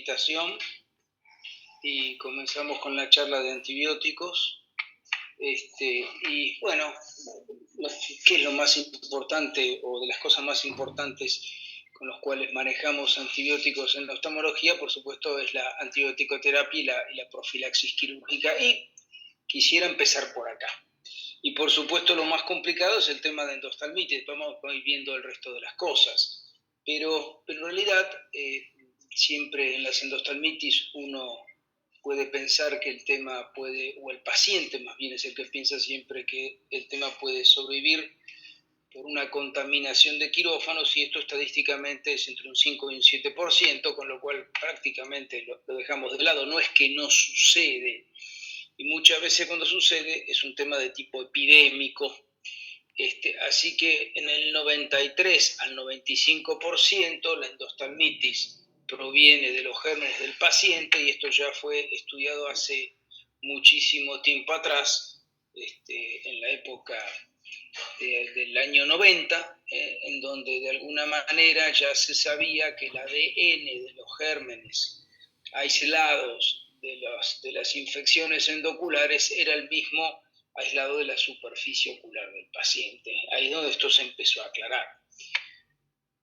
Meditación y comenzamos con la charla de antibióticos. Y bueno, ¿qué es lo más importante o de las cosas más importantes con los cuales manejamos antibióticos en la oftalmología? Por supuesto es la antibioticoterapia y la profilaxis quirúrgica, y quisiera empezar por acá. Y por supuesto lo más complicado es el tema de endoftalmitis. Vamos a ir viendo el resto de las cosas, pero en realidad siempre en las endoftalmitis uno puede pensar que el tema puede, o el paciente más bien es el que piensa siempre que el tema puede sobrevivir por una contaminación de quirófanos, y esto estadísticamente es entre un 5 y un 7%, con lo cual prácticamente lo dejamos de lado. No es que no sucede, y muchas veces cuando sucede es un tema de tipo epidémico. Así que en el 93 al 95% la endoftalmitis proviene de los gérmenes del paciente, y esto ya fue estudiado hace muchísimo tiempo atrás, en la época del año 90, en donde de alguna manera ya se sabía que el ADN de los gérmenes aislados de las infecciones endoculares era el mismo aislado de la superficie ocular del paciente. Ahí es donde esto se empezó a aclarar.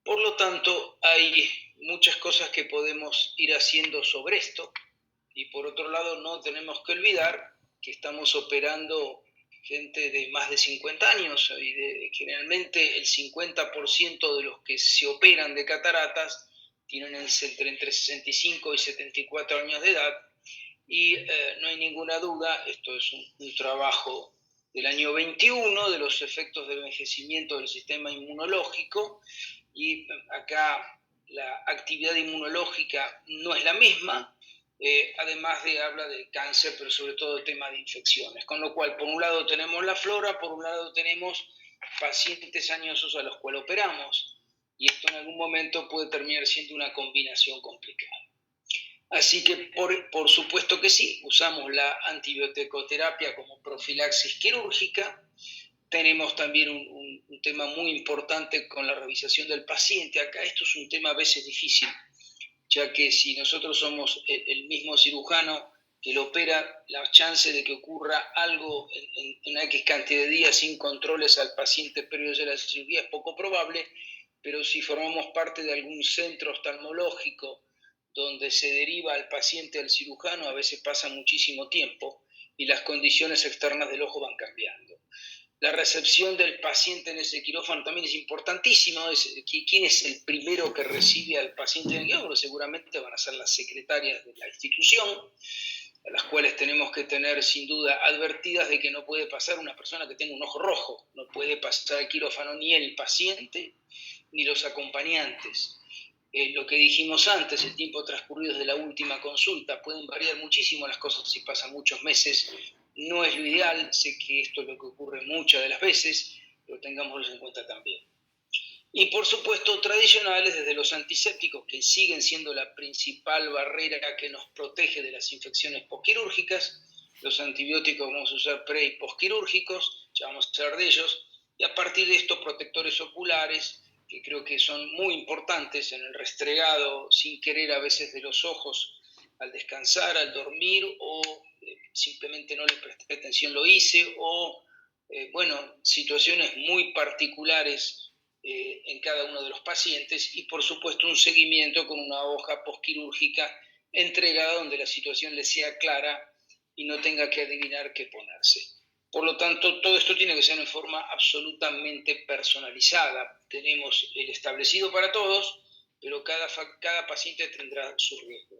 Por lo tanto, hay muchas cosas que podemos ir haciendo sobre esto, y por otro lado no tenemos que olvidar que estamos operando gente de más de 50 años, y generalmente el 50% de los que se operan de cataratas tienen entre 65 y 74 años de edad, y no hay ninguna duda, esto es un trabajo del año 21, de los efectos del envejecimiento del sistema inmunológico, y acá la actividad inmunológica no es la misma, además habla de cáncer, pero sobre todo de tema de infecciones, con lo cual por un lado tenemos la flora, por un lado tenemos pacientes añosos a los cuales operamos, y esto en algún momento puede terminar siendo una combinación complicada. Así que por supuesto que sí, usamos la antibioticoterapia como profilaxis quirúrgica. Tenemos también un tema muy importante con la revisación del paciente. Acá esto es un tema a veces difícil, ya que si nosotros somos el mismo cirujano que lo opera, la chance de que ocurra algo en una X cantidad de días sin controles al paciente previos a la cirugía es poco probable, pero si formamos parte de algún centro oftalmológico donde se deriva al paciente al cirujano, a veces pasa muchísimo tiempo y las condiciones externas del ojo van cambiando. La recepción del paciente en ese quirófano también es importantísimo. ¿Quién es el primero que recibe al paciente en el quirófano? Seguramente van a ser las secretarias de la institución, a las cuales tenemos que tener sin duda advertidas de que no puede pasar una persona que tenga un ojo rojo, no puede pasar al quirófano ni el paciente ni los acompañantes. Lo que dijimos antes, el tiempo transcurrido desde la última consulta, pueden variar muchísimo las cosas si pasan muchos meses. No es lo ideal, sé que esto es lo que ocurre muchas de las veces, pero tengámoslo en cuenta también. Y por supuesto tradicionales, desde los antisépticos, que siguen siendo la principal barrera que nos protege de las infecciones posquirúrgicas. Los antibióticos vamos a usar pre y posquirúrgicos, ya vamos a hablar de ellos, y a partir de estos protectores oculares, que creo que son muy importantes en el restregado sin querer a veces de los ojos al descansar, al dormir, o simplemente no le presté atención, lo hice, o situaciones muy particulares en cada uno de los pacientes, y por supuesto un seguimiento con una hoja posquirúrgica entregada donde la situación le sea clara y no tenga que adivinar qué ponerse. Por lo tanto, todo esto tiene que ser en forma absolutamente personalizada. Tenemos el establecido para todos, pero cada paciente tendrá su riesgo.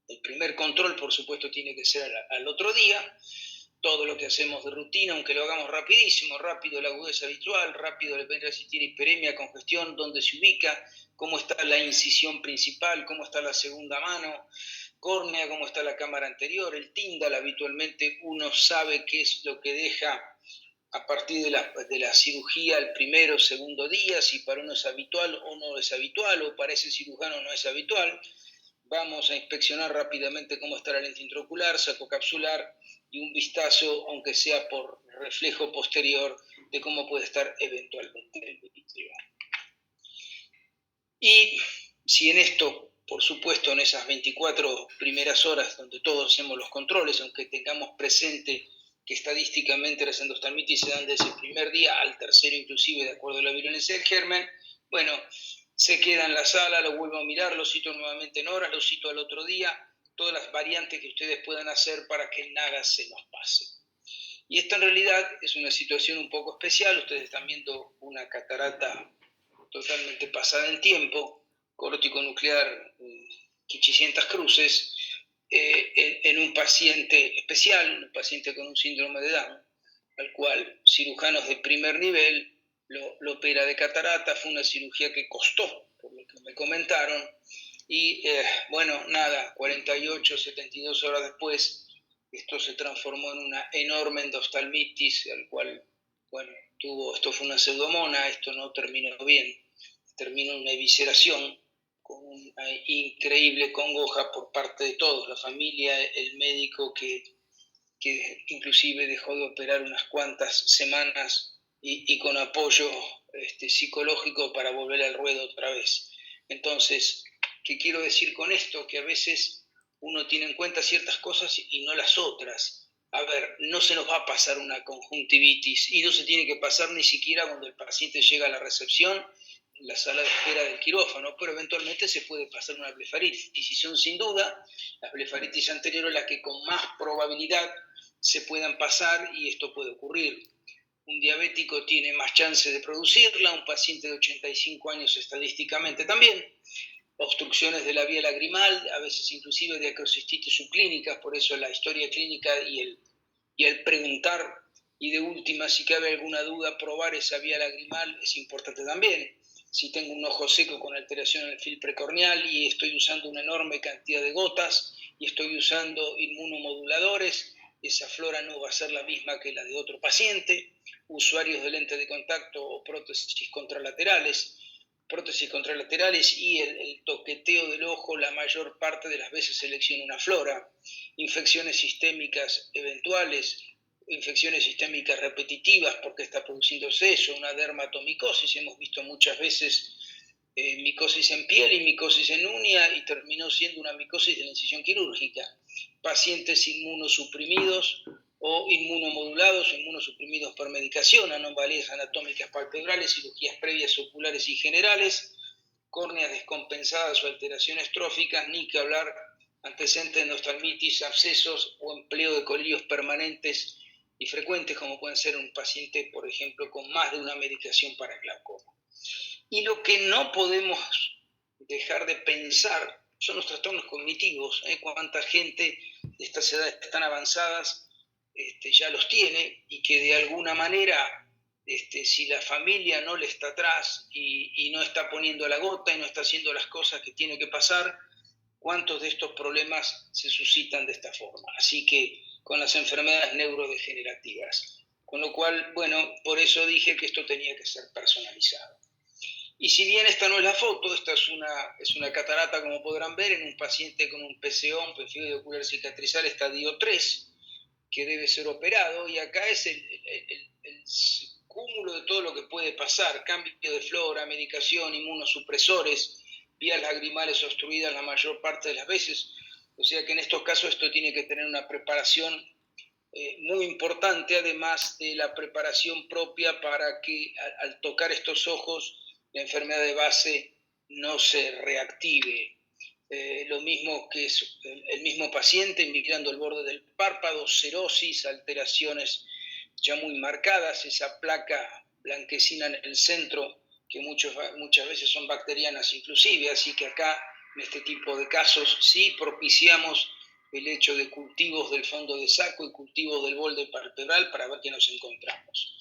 El primer control, por supuesto, tiene que ser al otro día. Todo lo que hacemos de rutina, aunque lo hagamos rapidísimo, rápido la agudeza habitual, rápido la penetración, hiperemia, congestión, dónde se ubica, cómo está la incisión principal, cómo está la segunda mano, córnea, cómo está la cámara anterior, el Tyndall. Habitualmente uno sabe qué es lo que deja a partir de la cirugía el primero o segundo día, si para uno es habitual o no es habitual, o para ese cirujano no es habitual. Vamos a inspeccionar rápidamente cómo está la lente intraocular, saco capsular, y un vistazo, aunque sea por reflejo posterior, de cómo puede estar eventualmente el vitrio. Y si en esto por supuesto, en esas 24 primeras horas donde todos hacemos los controles, aunque tengamos presente que estadísticamente las endostalmitis se dan desde el primer día al tercero inclusive, de acuerdo a la virulencia del germen, bueno, se queda en la sala, lo vuelvo a mirar, lo cito nuevamente en horas, lo cito al otro día, todas las variantes que ustedes puedan hacer para que nada se nos pase. Y esto en realidad es una situación un poco especial, ustedes están viendo una catarata totalmente pasada en tiempo, cortico nuclear Quichicientas cruces, en un paciente especial, un paciente con un síndrome de Down, al cual cirujanos de primer nivel lo opera de catarata. Fue una cirugía que costó, por lo que me comentaron, y bueno, nada, 48, 72 horas después, esto se transformó en una enorme endostalmitis, al cual, bueno, esto fue una pseudomona, esto no terminó bien, terminó en una evisceración, con una increíble congoja por parte de todos, la familia, el médico que inclusive dejó de operar unas cuantas semanas y con apoyo psicológico para volver al ruedo otra vez. Entonces, ¿qué quiero decir con esto? Que a veces uno tiene en cuenta ciertas cosas y no las otras. A ver, no se nos va a pasar una conjuntivitis y no se tiene que pasar ni siquiera cuando el paciente llega a la recepción, en la sala de espera del quirófano, pero eventualmente se puede pasar una blefaritis. Y son sin duda las blefaritis anteriores las que con más probabilidad se puedan pasar, y esto puede ocurrir. Un diabético tiene más chance de producirla, un paciente de 85 años estadísticamente también. Obstrucciones de la vía lagrimal, a veces inclusive diacrocistitis subclínicas, por eso la historia clínica y el preguntar, y de última, si cabe alguna duda, probar esa vía lagrimal es importante también. Si tengo un ojo seco con alteración en el film precorneal y estoy usando una enorme cantidad de gotas y estoy usando inmunomoduladores, esa flora no va a ser la misma que la de otro paciente. Usuarios de lente de contacto o prótesis contralaterales y el toqueteo del ojo la mayor parte de las veces selecciona una flora. Infecciones sistémicas eventuales, infecciones sistémicas repetitivas porque está produciendo seso, una dermatomicosis, hemos visto muchas veces micosis en piel y micosis en uña, y terminó siendo una micosis de la incisión quirúrgica. Pacientes inmunosuprimidos o inmunomodulados o inmunosuprimidos por medicación, anomalías anatómicas palpebrales, cirugías previas oculares y generales, córneas descompensadas o alteraciones tróficas, ni que hablar antecedentes de endostalmitis, abscesos o empleo de colirios permanentes y frecuentes, como pueden ser un paciente, por ejemplo, con más de una medicación para glaucoma. Y lo que no podemos dejar de pensar son los trastornos cognitivos. Cuánta gente de estas edades tan avanzadas ya los tiene, y que de alguna manera, si la familia no le está atrás y no está poniendo la gota y no está haciendo las cosas que tiene que pasar, cuántos de estos problemas se suscitan de esta forma. Así que con las enfermedades neurodegenerativas. Con lo cual, bueno, por eso dije que esto tenía que ser personalizado. Y si bien esta no es la foto, esta es una catarata, como podrán ver, en un paciente con un PCO, un pemphigoide ocular cicatrizal estadio 3, que debe ser operado, y acá es el cúmulo de todo lo que puede pasar: cambio de flora, medicación, inmunosupresores, vías lagrimales obstruidas la mayor parte de las veces. O sea que en estos casos esto tiene que tener una preparación muy importante, además de la preparación propia para que al tocar estos ojos la enfermedad de base no se reactive. Lo mismo que es el mismo paciente migrando al borde del párpado, cerosis, alteraciones ya muy marcadas, esa placa blanquecina en el centro que muchas veces son bacterianas inclusive. Así que acá, en este tipo de casos, sí propiciamos el hecho de cultivos del fondo de saco y cultivos del borde palpebral para ver qué nos encontramos.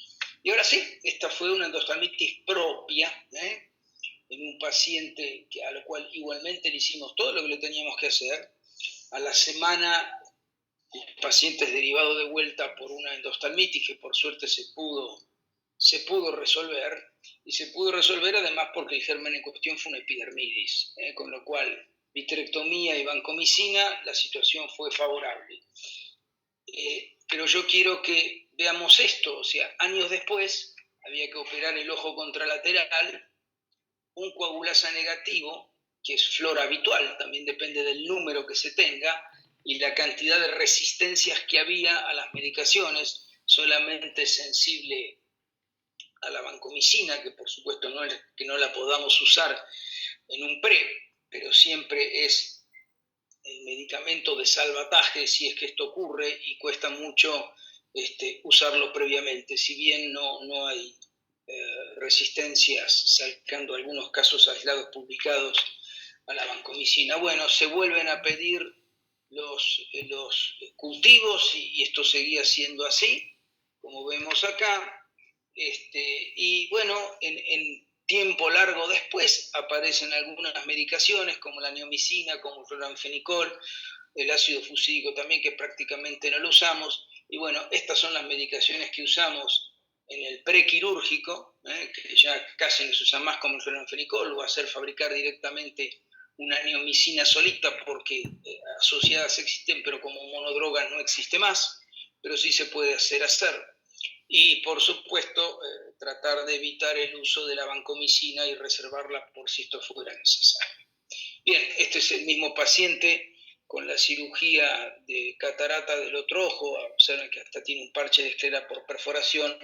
Y ahora sí, esta fue una endostalmitis propia, en un paciente a lo cual igualmente le hicimos todo lo que le teníamos que hacer. A la semana el paciente es derivado de vuelta por una endostalmitis que por suerte se pudo resolver, y se pudo resolver además porque el germen en cuestión fue una epidermidis, con lo cual vitrectomía y vancomicina, la situación fue favorable. Pero yo quiero que veamos esto, o sea, años después había que operar el ojo contralateral, un coagulasa negativo, que es flora habitual, también depende del número que se tenga y la cantidad de resistencias que había a las medicaciones, solamente sensible a la vancomicina, que por supuesto no es que no la podamos usar en un pero siempre es el medicamento de salvataje si es que esto ocurre y cuesta mucho usarlo previamente, si bien no hay resistencias, sacando algunos casos aislados publicados a la vancomicina. Bueno, se vuelven a pedir los cultivos y esto seguía siendo así, como vemos acá. Y bueno, en tiempo largo después aparecen algunas medicaciones como la neomicina, como el chloramphenicol, el ácido fusídico también, que prácticamente no lo usamos. Y bueno, estas son las medicaciones que usamos en el prequirúrgico, que ya casi no se usa más como el chloramphenicol, o hacer fabricar directamente una neomicina solita, porque asociadas existen, pero como monodroga no existe más, pero sí se puede hacer. Y por supuesto, tratar de evitar el uso de la vancomicina y reservarla por si esto fuera necesario. Bien, este es el mismo paciente con la cirugía de catarata del otro ojo. Observen que hasta tiene un parche de esclera por perforación.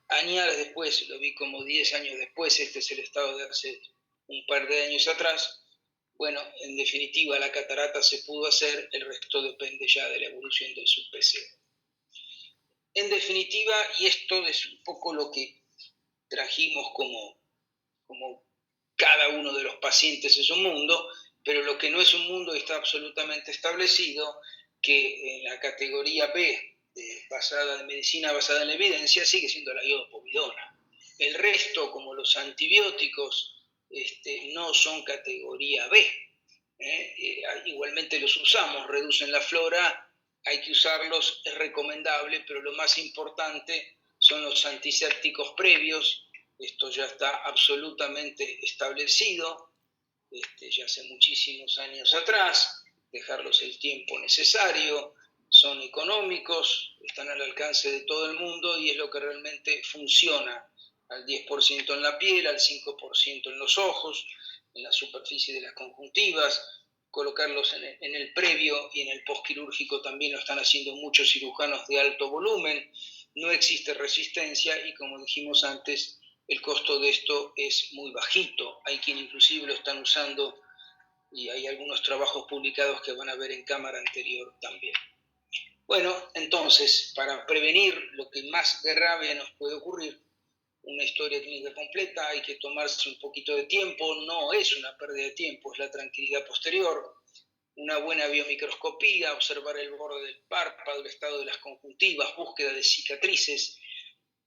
Años después, lo vi como 10 años después, este es el estado de hace un par de años atrás. Bueno, en definitiva, la catarata se pudo hacer, el resto depende ya de la evolución del subPCO. En definitiva, y esto es un poco lo que trajimos como cada uno de los pacientes es un mundo, pero lo que no es un mundo está absolutamente establecido, que en la categoría B, de medicina basada en la evidencia, sigue siendo la iodopovidona. El resto, como los antibióticos, no son categoría B. Igualmente los usamos, reducen la flora, hay que usarlos, es recomendable, pero lo más importante son los antisépticos previos. Esto ya está absolutamente establecido, ya hace muchísimos años atrás, dejarlos el tiempo necesario, son económicos, están al alcance de todo el mundo y es lo que realmente funciona, al 10% en la piel, al 5% en los ojos, en la superficie de las conjuntivas. Colocarlos en el previo y en el postquirúrgico también lo están haciendo muchos cirujanos de alto volumen. No existe resistencia y, como dijimos antes, el costo de esto es muy bajito. Hay quien inclusive lo están usando y hay algunos trabajos publicados que van a ver en cámara anterior también. Bueno, entonces, para prevenir lo que más grave nos puede ocurrir, una historia clínica completa, hay que tomarse un poquito de tiempo, no es una pérdida de tiempo, es la tranquilidad posterior, una buena biomicroscopía, observar el borde del párpado, el estado de las conjuntivas, búsqueda de cicatrices.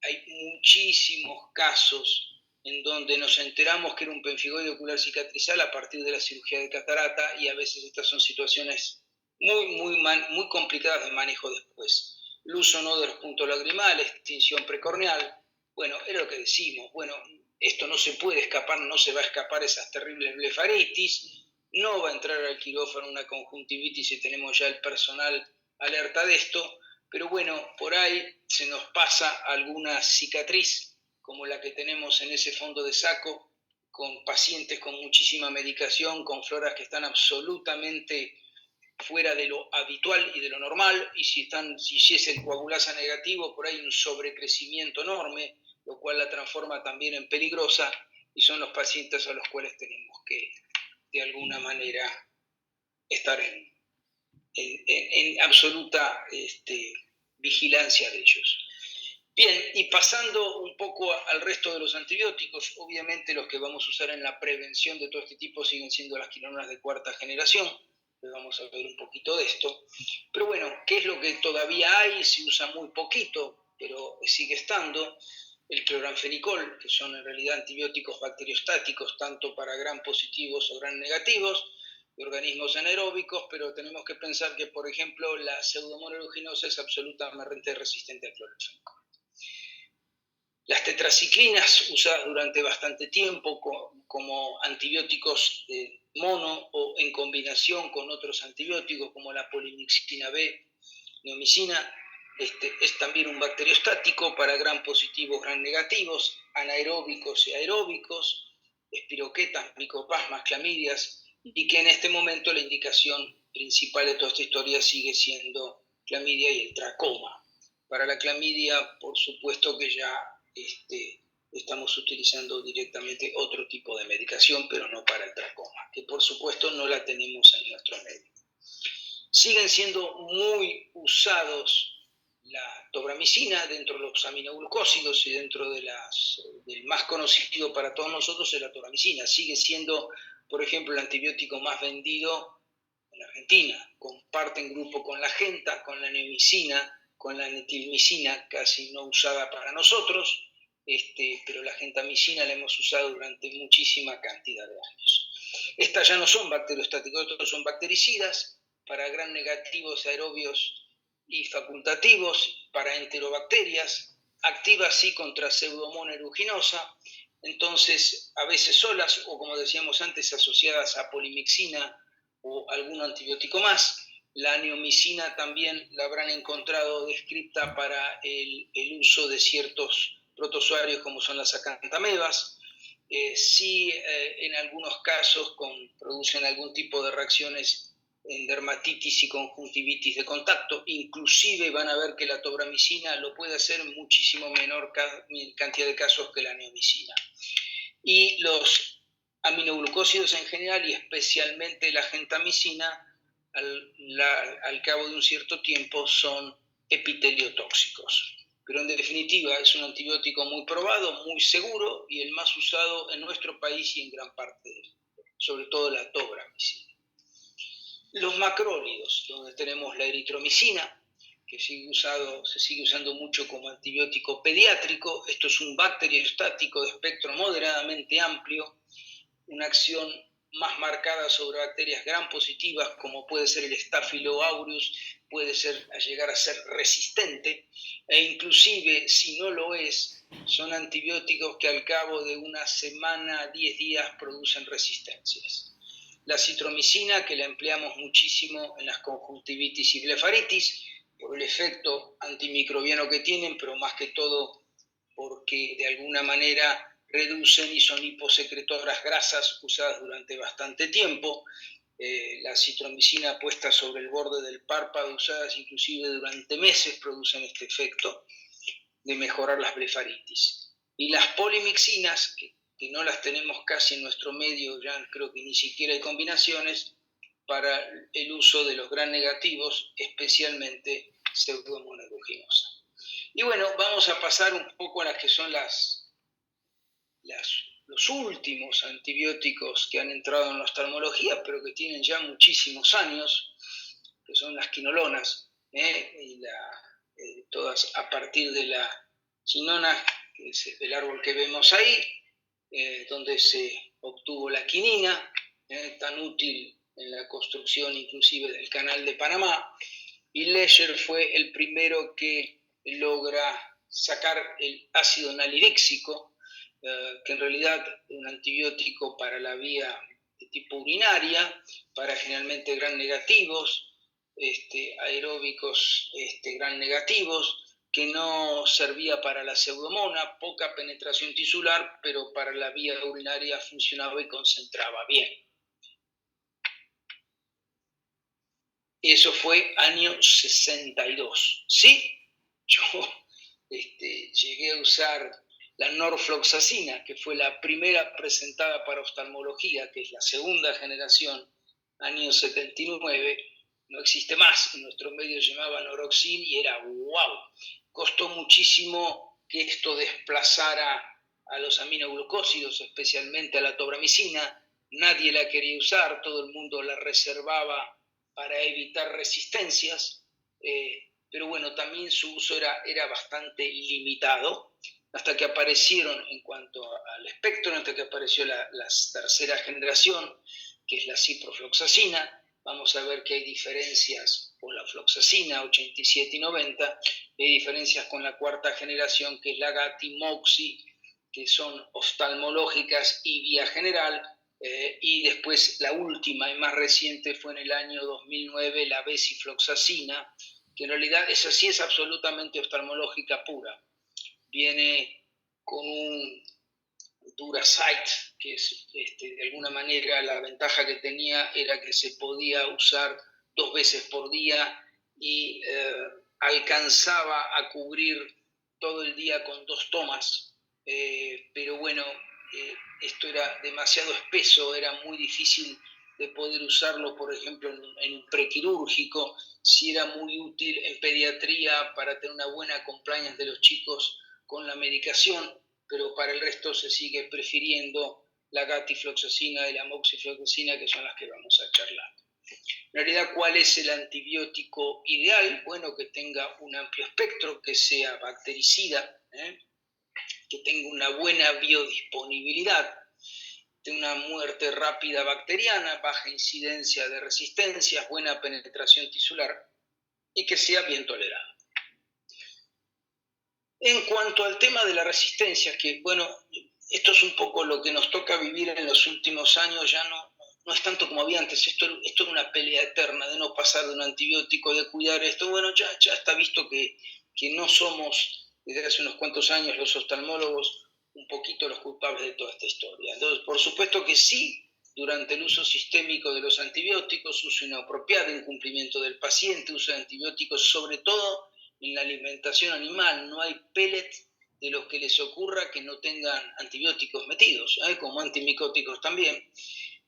Hay muchísimos casos en donde nos enteramos que era un pemfigoide ocular cicatrizal a partir de la cirugía de catarata, y a veces estas son situaciones muy complicadas de manejo después. El uso no de los puntos lagrimales, extinción precorneal. Bueno, es lo que decimos. Bueno, esto no se puede escapar, no se va a escapar esas terribles blefaritis, no va a entrar al quirófano una conjuntivitis si tenemos ya el personal alerta de esto, pero bueno, por ahí se nos pasa alguna cicatriz, como la que tenemos en ese fondo de saco, con pacientes con muchísima medicación, con floras que están absolutamente fuera de lo habitual y de lo normal, y si es el coagulasa negativo, por ahí un sobrecrecimiento enorme, lo cual la transforma también en peligrosa, y son los pacientes a los cuales tenemos que, de alguna manera, estar en absoluta vigilancia de ellos. Bien, y pasando un poco al resto de los antibióticos, obviamente los que vamos a usar en la prevención de todo este tipo siguen siendo las quinolonas de cuarta generación. Vamos a ver un poquito de esto. Pero bueno, ¿qué es lo que todavía hay? Se usa muy poquito, pero sigue estando. El cloranfenicol, que son en realidad antibióticos bacteriostáticos, tanto para gram positivos o gram negativos, de organismos anaeróbicos, pero tenemos que pensar que, por ejemplo, la pseudomonas aeruginosa es absolutamente resistente al cloranfenicol. Las tetraciclinas, usadas durante bastante tiempo como antibióticos mono o en combinación con otros antibióticos como la polimixina B, neomicina, es también un bacteriostático para gram positivos, gram negativos, anaeróbicos y aeróbicos, espiroquetas, micoplasmas, clamidias, y que en este momento la indicación principal de toda esta historia sigue siendo clamidia y el tracoma. Para la clamidia, por supuesto que ya estamos utilizando directamente otro tipo de medicación, pero no para el tracoma, que por supuesto no la tenemos en nuestro medio. Siguen siendo muy usados la tobramicina dentro de los aminoglucósidos y dentro del más conocido para todos nosotros es la tobramicina. Sigue siendo, por ejemplo, el antibiótico más vendido en Argentina. Comparten grupo con la genta, con la neomicina, con la netilmicina, casi no usada para nosotros, pero la gentamicina la hemos usado durante muchísima cantidad de años. Estas ya no son bacteriostáticos, estos son bactericidas para gram negativos aerobios y facultativos, para enterobacterias, activas sí contra Pseudomonas aeruginosa, entonces a veces solas o como decíamos antes asociadas a polimixina o algún antibiótico más. La neomicina también la habrán encontrado descripta para el uso de ciertos protozoarios como son las acantamebas. Sí, en algunos casos producen algún tipo de reacciones en dermatitis y conjuntivitis de contacto. Inclusive van a ver que la tobramicina lo puede hacer en muchísimo menor cantidad de casos que la neomicina. Y los aminoglucósidos en general y especialmente la gentamicina al cabo de un cierto tiempo son epiteliotóxicos. Pero en definitiva es un antibiótico muy probado, muy seguro y el más usado en nuestro país y en gran parte sobre todo la tobramicina. Los macrólidos, donde tenemos la eritromicina, que se sigue usando mucho como antibiótico pediátrico. Esto es un bacteriostático de espectro moderadamente amplio, una acción más marcada sobre bacterias gram positivas, como puede ser el Staphylo aureus, puede llegar a ser resistente, e inclusive, si no lo es, son antibióticos que al cabo de una semana, 10 días, producen resistencias. La citromicina, que la empleamos muchísimo en las conjuntivitis y blefaritis, por el efecto antimicrobiano que tienen, pero más que todo porque de alguna manera reducen y son hiposecretoras grasas usadas durante bastante tiempo. La citromicina puesta sobre el borde del párpado, usadas inclusive durante meses, producen este efecto de mejorar las blefaritis. Y las polimixinas, que no las tenemos casi en nuestro medio, ya creo que ni siquiera hay combinaciones, para el uso de los gram negativos, especialmente Pseudomonas aeruginosa. Y bueno, vamos a pasar un poco a las que son los últimos antibióticos que han entrado en la oftalmología, pero que tienen ya muchísimos años, que son las quinolonas, todas a partir de la quinona, que es el árbol que vemos ahí, donde se obtuvo la quinina, tan útil en la construcción inclusive del Canal de Panamá, y Lesher fue el primero que logra sacar el ácido nalidíxico, que en realidad es un antibiótico para la vía de tipo urinaria, para generalmente gram negativos, aeróbicos gram negativos, que no servía para la pseudomona, poca penetración tisular, pero para la vía urinaria funcionaba y concentraba bien. Eso fue año 62. Sí, yo llegué a usar la norfloxacina, que fue la primera presentada para oftalmología, que es la segunda generación, año 79. No existe más, en nuestro medio se llamaba Noroxin y era wow. Costó muchísimo que esto desplazara a los aminoglucósidos, especialmente a la tobramicina. Nadie la quería usar, todo el mundo la reservaba para evitar resistencias, pero bueno, también su uso era bastante limitado, hasta que aparecieron, en cuanto al espectro, hasta que apareció la tercera generación, que es la ciprofloxacina. Vamos a ver que hay diferencias con la floxacina 87 y 90, hay diferencias con la cuarta generación, que es la Gati-Moxi, que son oftalmológicas y vía general, y después la última y más reciente fue en el año 2009, la becifloxacina, que en realidad esa sí es absolutamente oftalmológica pura. Viene con un Durasite, que es, de alguna manera la ventaja que tenía era que se podía usar 2 veces por día y alcanzaba a cubrir todo el día con 2 tomas, pero bueno, esto era demasiado espeso, era muy difícil de poder usarlo, por ejemplo, en un prequirúrgico. Sí era muy útil en pediatría para tener una buena compliance de los chicos con la medicación, pero para el resto se sigue prefiriendo la gatifloxacina y la moxifloxacina, que son las que vamos a charlar. En realidad, ¿cuál es el antibiótico ideal? Bueno, que tenga un amplio espectro, que sea bactericida, que tenga una buena biodisponibilidad, tenga una muerte rápida bacteriana, baja incidencia de resistencias, buena penetración tisular y que sea bien tolerado. En cuanto al tema de la resistencia, que bueno, esto es un poco lo que nos toca vivir en los últimos años, ya no es tanto como había antes, esto es una pelea eterna de no pasar de un antibiótico, de cuidar esto. Bueno, ya está visto que no somos, desde hace unos cuantos años, los oftalmólogos, un poquito los culpables de toda esta historia. Entonces, por supuesto que sí, durante el uso sistémico de los antibióticos, uso inapropiado, incumplimiento del paciente, uso de antibióticos, sobre todo en la alimentación animal. No hay pellets de los que les ocurra que no tengan antibióticos metidos, como antimicóticos también.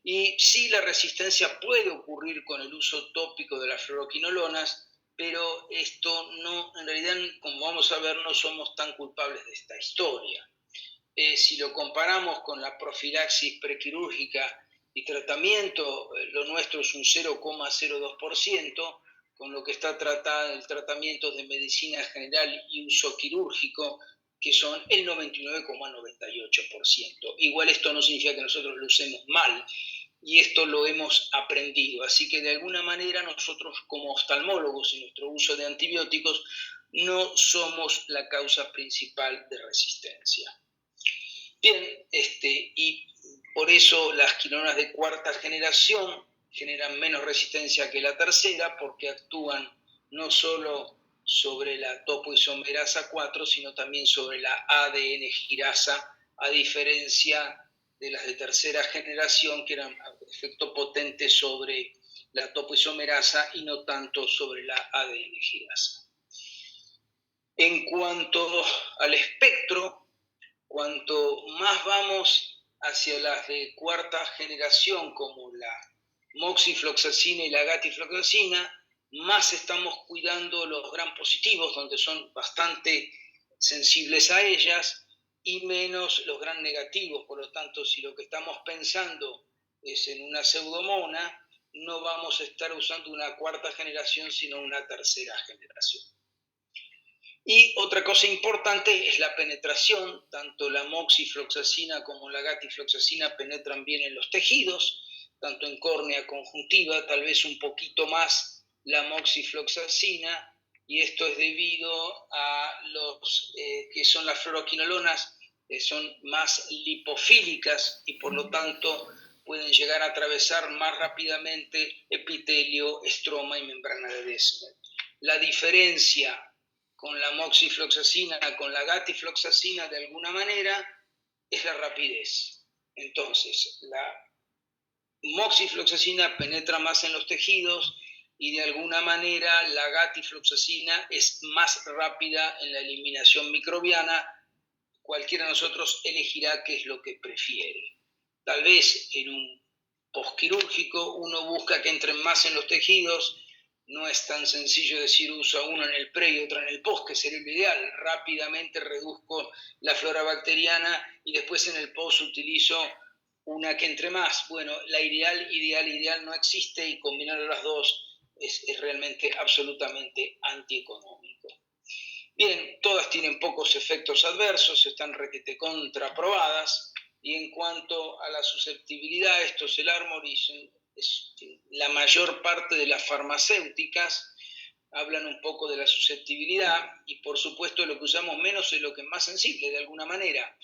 Y sí, la resistencia puede ocurrir con el uso tópico de las fluoroquinolonas, pero esto no, en realidad, como vamos a ver, no somos tan culpables de esta historia. Si lo comparamos con la profilaxis prequirúrgica y tratamiento, lo nuestro es un 0,02%, con lo que está tratado el tratamiento de medicina general y uso quirúrgico, que son el 99,98%. Igual esto no significa que nosotros lo usemos mal, y esto lo hemos aprendido. Así que de alguna manera nosotros como oftalmólogos en nuestro uso de antibióticos no somos la causa principal de resistencia. Bien, y por eso las quinolonas de cuarta generación generan menos resistencia que la tercera, porque actúan no solo sobre la topoisomerasa 4, sino también sobre la ADN girasa, a diferencia de las de tercera generación, que eran efecto potente sobre la topoisomerasa y no tanto sobre la ADN girasa. En cuanto al espectro, cuanto más vamos hacia las de cuarta generación, como la moxifloxacina y la gatifloxacina, más estamos cuidando los gram positivos, donde son bastante sensibles a ellas, y menos los gram negativos. Por lo tanto, si lo que estamos pensando es en una pseudomona, no vamos a estar usando una cuarta generación, sino una tercera generación. Y otra cosa importante es la penetración. Tanto la moxifloxacina como la gatifloxacina penetran bien en los tejidos, tanto en córnea, conjuntiva, tal vez un poquito más la moxifloxacina, y esto es debido a los que son las fluoroquinolonas, que son más lipofílicas y por lo tanto pueden llegar a atravesar más rápidamente epitelio, estroma y membrana de Descemet. La diferencia con la moxifloxacina, con la gatifloxacina, de alguna manera, es la rapidez. Entonces, la moxifloxacina penetra más en los tejidos y de alguna manera la gatifloxacina es más rápida en la eliminación microbiana. Cualquiera de nosotros elegirá qué es lo que prefiere. Tal vez en un posquirúrgico uno busca que entren más en los tejidos. No es tan sencillo decir uso una en el pre y otra en el post, que sería lo ideal. Rápidamente reduzco la flora bacteriana y después en el post utilizo una que entre más. Bueno, la ideal no existe, y combinar las dos es realmente absolutamente antieconómico. Bien, todas tienen pocos efectos adversos, están requete contraprobadas, y en cuanto a la susceptibilidad, esto es el Armory, la mayor parte de las farmacéuticas hablan un poco de la susceptibilidad, y por supuesto lo que usamos menos es lo que es más sensible de alguna manera,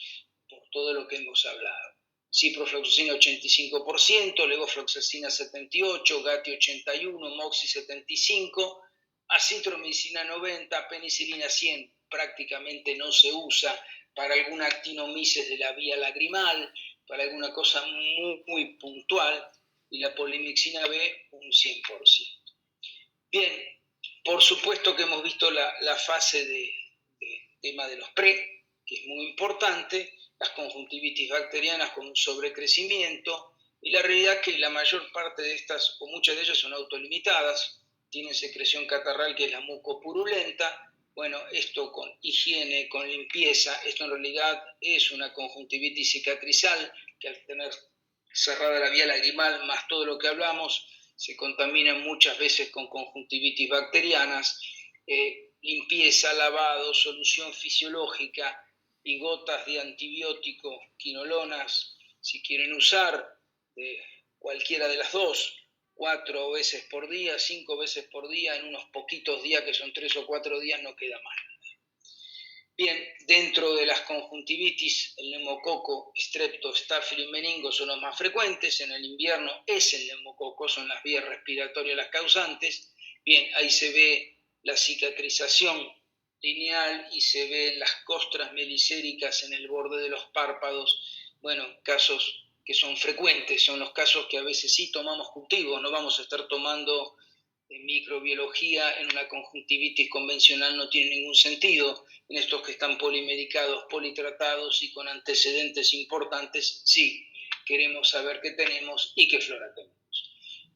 por todo lo que hemos hablado. Ciprofloxacina 85%, levofloxacina 78%, Gati 81%, Moxi 75%, acitromicina 90%, penicilina 100%, prácticamente no se usa para alguna actinomisis de la vía lagrimal, para alguna cosa muy, muy puntual, y la polimixina B un 100%. Bien, por supuesto que hemos visto la fase de tema de los pre, que es muy importante, las conjuntivitis bacterianas con un sobrecrecimiento, y la realidad es que la mayor parte de estas, o muchas de ellas, son autolimitadas, tienen secreción catarral que es la mucopurulenta. Bueno, esto con higiene, con limpieza, esto en realidad es una conjuntivitis cicatrizal, que al tener cerrada la vía lagrimal, más todo lo que hablamos, se contaminan muchas veces con conjuntivitis bacterianas. Limpieza, lavado, solución fisiológica y gotas de antibiótico, quinolonas, si quieren usar, cualquiera de las dos, 4 veces por día, 5 veces por día, en unos poquitos días, que son 3 o 4 días, no queda mal. Bien, dentro de las conjuntivitis, el neumococo, strepto, staphylo y meningo son los más frecuentes. En el invierno es el neumococo, son las vías respiratorias las causantes. Bien, ahí se ve la cicatrización lineal y se ven las costras melicéricas en el borde de los párpados. Bueno, casos que son frecuentes, son los casos que a veces sí tomamos cultivos, no vamos a estar tomando microbiología en una conjuntivitis convencional, no tiene ningún sentido. En estos que están polimedicados, politratados y con antecedentes importantes, sí, queremos saber qué tenemos y qué flora tenemos.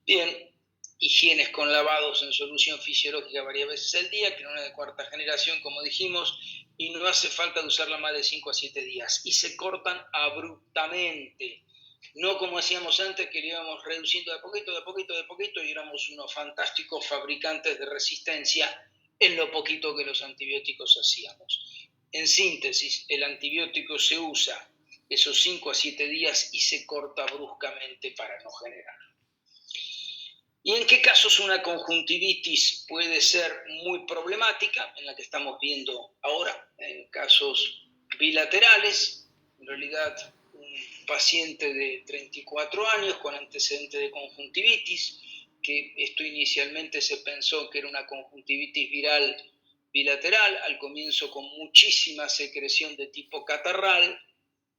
Bien, higienes con lavados en solución fisiológica varias veces al día, que no es de cuarta generación, como dijimos, y no hace falta usarla más de 5 a 7 días. Y se cortan abruptamente. No como hacíamos antes, que le íbamos reduciendo de poquito, de poquito, de poquito, y éramos unos fantásticos fabricantes de resistencia en lo poquito que los antibióticos hacíamos. En síntesis, el antibiótico se usa esos 5 a 7 días y se corta bruscamente para no generar. ¿Y en qué casos una conjuntivitis puede ser muy problemática? En la que estamos viendo ahora, en casos bilaterales, en realidad un paciente de 34 años con antecedente de conjuntivitis, que esto inicialmente se pensó que era una conjuntivitis viral bilateral, al comienzo con muchísima secreción de tipo catarral,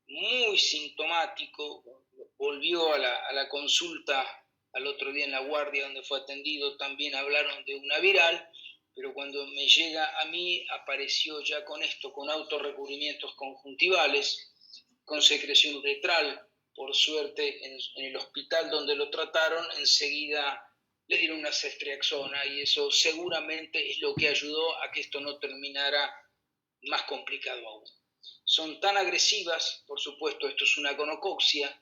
muy sintomático, volvió a la consulta al otro día en la guardia donde fue atendido, también hablaron de una viral, pero cuando me llega a mí apareció ya con esto, con autorrecubrimientos conjuntivales, con secreción uretral. Por suerte en el hospital donde lo trataron enseguida le dieron una ceftriaxona y eso seguramente es lo que ayudó a que esto no terminara más complicado aún. Son tan agresivas, por supuesto, esto es una gonococcía,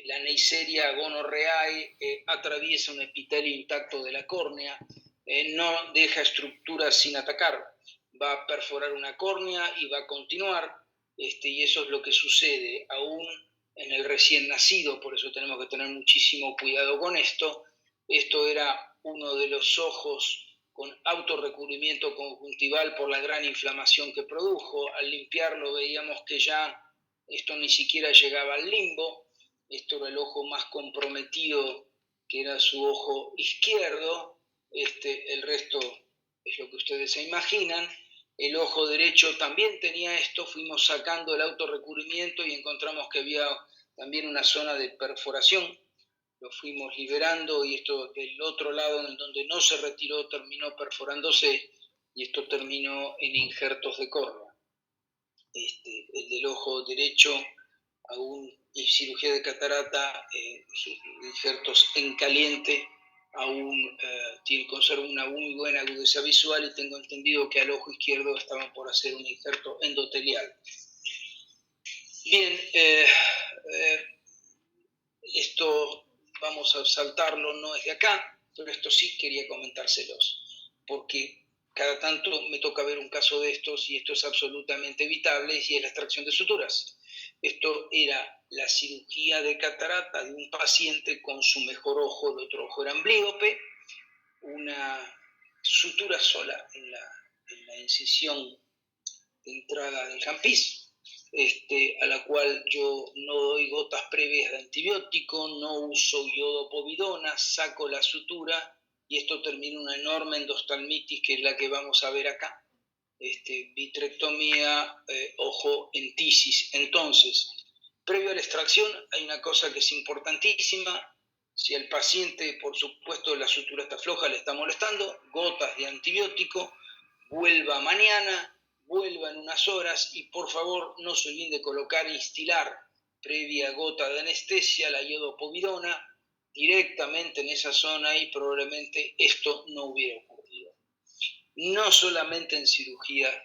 la Neisseria gonorrheae atraviesa un epitelio intacto de la córnea, no deja estructuras sin atacar, va a perforar una córnea y va a continuar, y eso es lo que sucede aún en el recién nacido, por eso tenemos que tener muchísimo cuidado con esto. Esto era uno de los ojos con autorrecubrimiento conjuntival por la gran inflamación que produjo. Al limpiarlo veíamos que ya esto ni siquiera llegaba al limbo. Esto era el ojo más comprometido, que era su ojo izquierdo. El resto es lo que ustedes se imaginan. El ojo derecho también tenía esto. Fuimos sacando el autorrecubrimiento y encontramos que había también una zona de perforación. Lo fuimos liberando y esto del otro lado, en donde no se retiró, terminó perforándose y esto terminó en injertos de córnea. El del ojo derecho, aún en cirugía de catarata, injertos en caliente, aún conserva una muy buena agudeza visual y tengo entendido que al ojo izquierdo estaban por hacer un injerto endotelial. Bien, esto vamos a saltarlo, no es de acá, pero esto sí quería comentárselos, porque cada tanto me toca ver un caso de estos y esto es absolutamente evitable y es la extracción de suturas. Esto era la cirugía de catarata de un paciente con su mejor ojo, el otro ojo era amblíope, una sutura sola en la incisión de entrada del campis, a la cual yo no doy gotas previas de antibiótico, no uso iodopovidona, saco la sutura y esto termina una enorme endoftalmitis que es la que vamos a ver acá. vitrectomía, ojo en tisis. Entonces, previo a la extracción hay una cosa que es importantísima. Si el paciente, por supuesto, la sutura está floja, le está molestando, gotas de antibiótico, vuelva mañana, vuelva en unas horas y por favor no se olvide de colocar e instilar previa gota de anestesia, la iodopovidona, directamente en esa zona y probablemente esto no hubiera ocurrido. No solamente en cirugías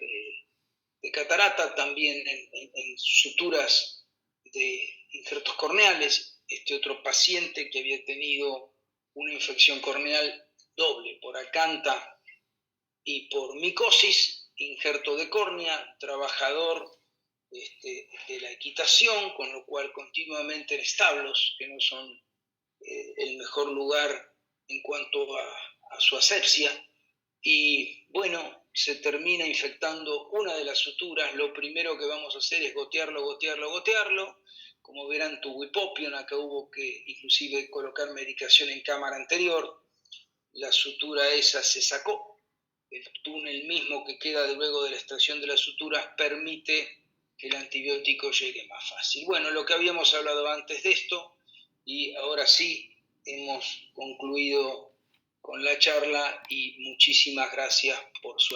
de catarata, también en suturas de injertos corneales. Este otro paciente que había tenido una infección corneal doble por acanta y por micosis, injerto de córnea, trabajador de la equitación, con lo cual continuamente en establos, que no son el mejor lugar en cuanto a su asepsia, y bueno, se termina infectando una de las suturas. Lo primero que vamos a hacer es gotearlo. Como verán, tuvo hipopion, acá hubo que inclusive colocar medicación en cámara anterior. La sutura esa se sacó. El túnel mismo que queda luego de la extracción de las suturas permite que el antibiótico llegue más fácil. Bueno, lo que habíamos hablado antes de esto, y ahora sí hemos concluido con la charla y muchísimas gracias por su